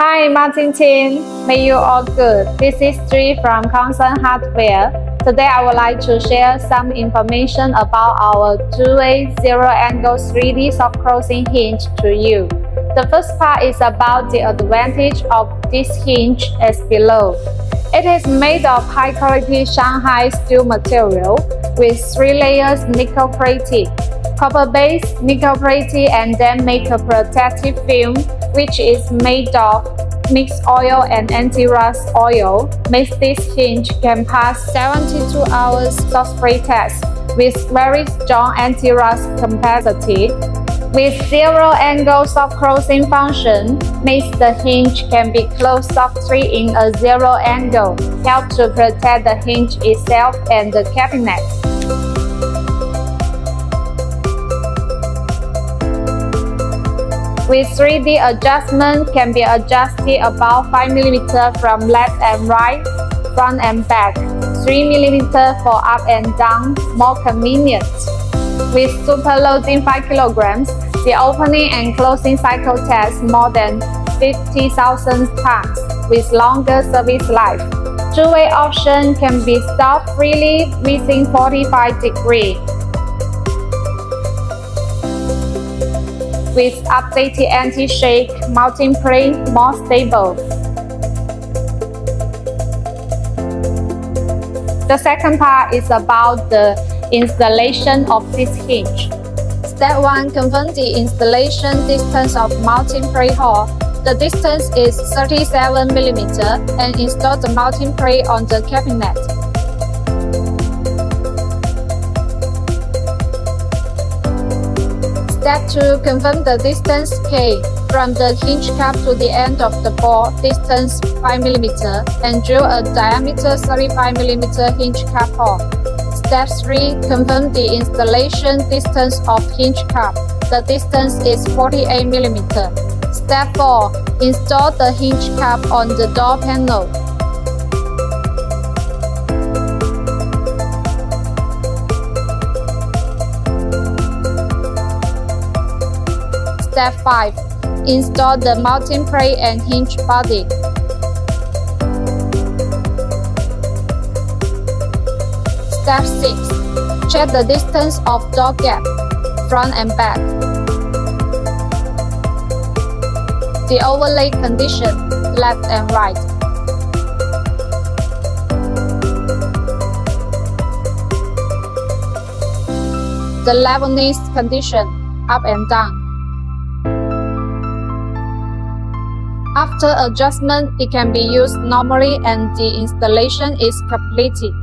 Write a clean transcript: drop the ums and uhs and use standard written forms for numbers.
Hi, Martin Tin. May you all good. This is Tri from Concern Hardware. Today, I would like to share some information about our two-way zero-angle 3D soft closing hinge to you. The first part is about the advantage of this hinge as below. It is made of high-quality Shanghai steel material with 3 layers nickel plated, copper base, nickel plated, and then make a protective film which is made of mixed oil and anti-rust oil, makes this hinge can pass 72 hours soft spray test with very strong anti-rust capacity. With zero-angle soft closing function, makes the hinge can be closed softly in a zero angle, help to protect the hinge itself and the cabinet. With 3D adjustment can be adjusted about 5 mm from left and right, front and back, 3 mm for up and down, more convenient. With super loading 5 kg, the opening and closing cycle takes more than 50,000 times with longer service life. Two-way option can be stopped freely within 45 degrees. With updated anti-shake mounting plate, more stable. The second part is about the installation of this hinge. Step 1. Confirm the installation distance of mounting plate hole. The distance is 37 mm and install the mounting plate on the cabinet. Step 2. Confirm the distance K from the hinge cap to the end of the ball, distance 5 mm, and drill a diameter 35 mm hinge cap hole. Step 3. Confirm the installation distance of hinge cap. The distance is 48 mm. Step 4. Install the hinge cap on the door panel. Step 5. Install the mounting plate and hinge body. Step 6. Check the distance of door gap, front and back. The overlay condition, left and right. The levelness condition, up and down. After adjustment, it can be used normally and the installation is completed.